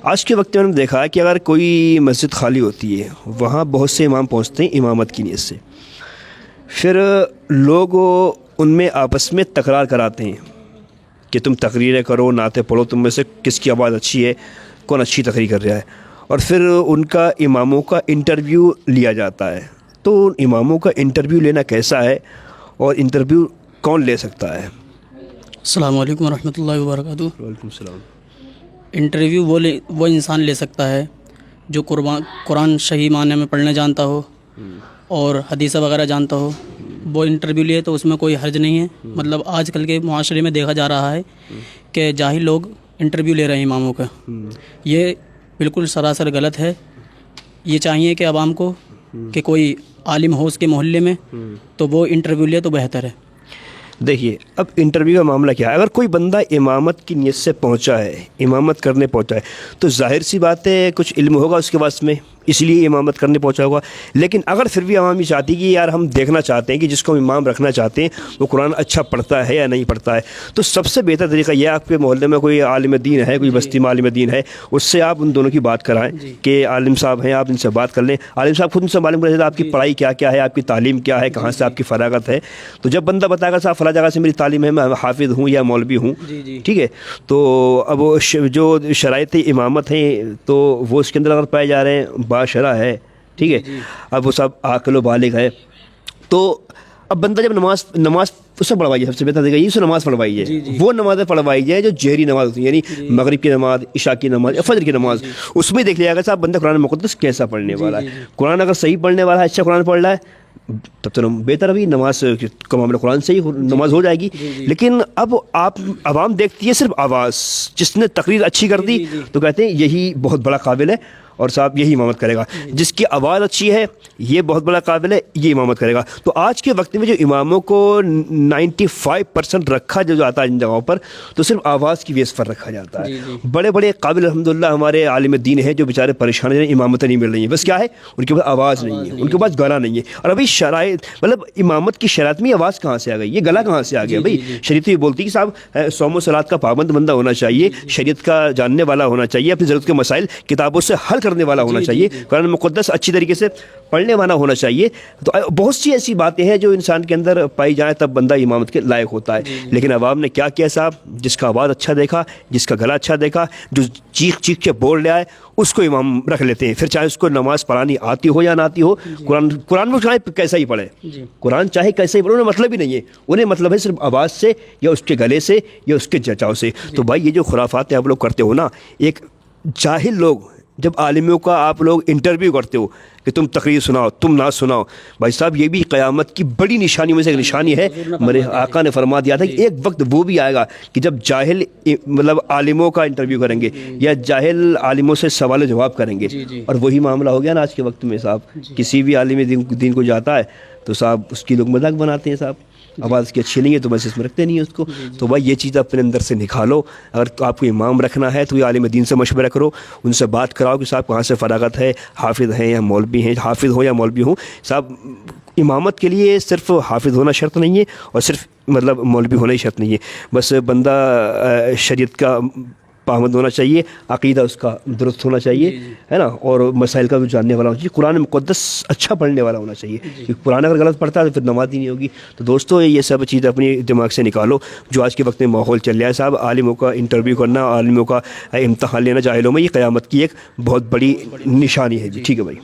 آج کے وقت میں نے دیکھا ہے کہ اگر کوئی مسجد خالی ہوتی ہے وہاں بہت سے امام پہنچتے ہیں امامت کی نیت سے، پھر لوگ ان میں آپس میں تکرار کراتے ہیں کہ تم تقریریں کرو، نعتیں پڑھو، تم میں سے کس کی آواز اچھی ہے، کون اچھی تقریر کر رہا ہے، اور پھر ان کا اماموں کا انٹرویو لیا جاتا ہے۔ تو اماموں کا انٹرویو لینا کیسا ہے اور انٹرویو کون لے سکتا ہے؟ السلام علیکم ورحمۃ اللہ وبرکاتہ۔ وعلیکم السلام۔ انٹرویو وہ انسان لے سکتا ہے جو قرآن صحیح معنی میں پڑھنے جانتا ہو اور حدیث وغیرہ جانتا ہو، وہ انٹرویو لیے تو اس میں کوئی حرج نہیں ہے۔ مطلب آج کل کے معاشرے میں دیکھا جا رہا ہے کہ جاہل لوگ انٹرویو لے رہے ہیں اماموں کا، یہ بالکل سراسر غلط ہے۔ یہ چاہیے کہ عوام کو کہ کوئی عالم ہو اس کے محلے میں تو وہ انٹرویو لے تو بہتر ہے۔ دیکھیے اب انٹرویو کا معاملہ کیا ہے، اگر کوئی بندہ امامت کی نیت سے پہنچا ہے، امامت کرنے پہنچا ہے، تو ظاہر سی بات ہے کچھ علم ہوگا اس کے پاس میں، اس لیے امامت کرنے پہنچا ہوگا۔ لیکن اگر پھر بھی عوام یہ چاہتی کہ یار ہم دیکھنا چاہتے ہیں کہ جس کو امام رکھنا چاہتے ہیں وہ قرآن اچھا پڑھتا ہے یا نہیں پڑھتا ہے، تو سب سے بہتر طریقہ یہ آپ کے محلے میں کوئی عالم دین ہے، کوئی بستی میں عالم دین ہے، اس سے آپ ان دونوں کی بات کرائیں کہ عالم صاحب ہیں، آپ ان سے بات کر لیں۔ عالم صاحب خود ان سے معلوم کریں آپ کی پڑھائی کیا کیا ہے، آپ کی تعلیم کیا ہے، کہاں سے آپ کی فراغت ہے۔ تو جب بندہ بتائے گا صاحب فلاں جگہ سے میری تعلیم ہے، میں حافظ ہوں یا مولوی ہوں، ٹھیک ہے، تو اب جو شرائط امامت ہیں تو وہ اس کے اندر اگر پائے جا رہے ہیں باشرع ہے، ٹھیک ہے، اب وہ سب عاقل و بالغ ہے، تو اب بندہ جب نماز اس سے پڑھوائی ہے، سب سے بہتر دیکھا یہ نماز پڑھوائی ہے، وہ نمازیں پڑھوائی جائے جو جہری نماز ہوتی ہے، یعنی مغرب کی نماز، عشاء کی نماز یا فجر کی نماز، اس میں دیکھ لیا گا صاحب بندہ قرآن مقدس کیسا پڑھنے والا ہے۔ قرآن اگر صحیح پڑھنے والا ہے، اچھا قرآن پڑھ رہا ہے، تب تو بہتر ابھی نماز کا معاملہ قرآن سے ہی نماز ہو جائے گی۔ لیکن اب آپ عوام دیکھتی ہے صرف آواز، جس نے تقریر اچھی کر دی تو کہتے ہیں یہی بہت بڑا قابل ہے اور صاحب یہی امامت کرے گا، جس کی آواز اچھی ہے یہ بہت بڑا قابل ہے، یہ امامت کرے گا۔ تو آج کے وقت میں جو اماموں کو 95% رکھا جو جاتا ہے ان جگہوں پر، تو صرف آواز کی بیس پر رکھا جاتا ہے۔ بڑے بڑے قابل الحمدللہ ہمارے عالم دین ہیں جو بیچارے پریشان ہیں، امامتیں نہیں مل رہی ہیں، بس کیا ہے ان کے پاس آواز نہیں ہے، ان کے پاس گلا نہیں ہے۔ اور ابھی شرائط مطلب امامت کی شرائط میں آواز کہاں سے آ گئی، یہ گلا کہاں سے آ گیا؟ بھائی شریعت یہ بولتی ہے کہ صاحب صوم و صلات کا پابند بندہ ہونا چاہیے، شریعت کا جاننے والا ہونا چاہیے، اپنی ضرورت کے مسائل کتابوں سے حل کرنے والا ہونا چاہیے، قرآن مقدس اچھی طریقے سے پڑھنے والا ہونا چاہیے۔ تو بہت سی ایسی باتیں ہیں جو انسان کے اندر پائی جائیں تب بندہ امامت کے لائق ہوتا ہے۔ لیکن عوام نے کیا کیا صاحب، جس کا آواز اچھا دیکھا، جس کا گلا اچھا دیکھا، جو چیخ چیخ کے بول رہا ہے اس کو امام رکھ لیتے ہیں، پھر چاہے اس کو نماز پڑھانی آتی ہو یا نہ آتی ہو، قرآن میں چاہے کیسا ہی پڑھے، قرآن چاہے کیسا ہی پڑھے، انہیں مطلب ہی نہیں ہے، انہیں مطلب ہے صرف آواز سے یا اس کے گلے سے یا اس کے جچاؤ سے۔ تو بھائی یہ جو خرافات آپ لوگ کرتے ہو نا، ایک جاہل لوگ جب عالموں کا آپ لوگ انٹرویو کرتے ہو کہ تم تقریر سناؤ، تم نہ سناؤ، بھائی صاحب یہ بھی قیامت کی بڑی نشانی میں سے ایک نشانی ہے۔ میرے آقا نے فرما دیا تھا کہ ایک وقت وہ بھی آئے گا کہ جب جاہل مطلب عالموں کا انٹرویو کریں گے یا جاہل عالموں سے سوال و جواب کریں گے، اور وہی معاملہ ہو گیا نا آج کے وقت میں صاحب، کسی بھی عالم دین کو جاتا ہے تو صاحب اس کی لوگ مذاق بناتے ہیں، صاحب آواز کی اچھی نہیں ہے تو بس اس میں رکھتے نہیں ہیں اس کو۔ تو بھائی یہ چیز اپنے اندر سے نکالو، اگر آپ کو امام رکھنا ہے تو یہ عالم دین سے مشورہ کرو، ان سے بات کراؤ کہ صاحب کہاں سے فراغت ہے، حافظ ہیں یا مولوی ہیں، حافظ ہو یا مولوی ہوں، صاحب امامت کے لیے صرف حافظ ہونا شرط نہیں ہے اور صرف مطلب مولوی ہونا ہی شرط نہیں ہے، بس بندہ شریعت کا پابند ہونا چاہیے، عقیدہ اس کا درست ہونا چاہیے، ہے نا، اور مسائل کا بھی جاننے والا ہونا چاہیے، قرآن مقدس اچھا پڑھنے والا ہونا چاہیے، کیونکہ قرآن اگر غلط پڑھتا ہے تو پھر نماز ہی نہیں ہوگی۔ تو دوستو یہ سب چیزیں اپنی دماغ سے نکالو جو آج کے وقت میں ماحول چل رہا ہے صاحب، عالموں کا انٹرویو کرنا، عالموں کا امتحان لینا جاہلوں میں، یہ قیامت کی ایک بہت بڑی نشانی ہے جی۔ ٹھیک ہے بھائی۔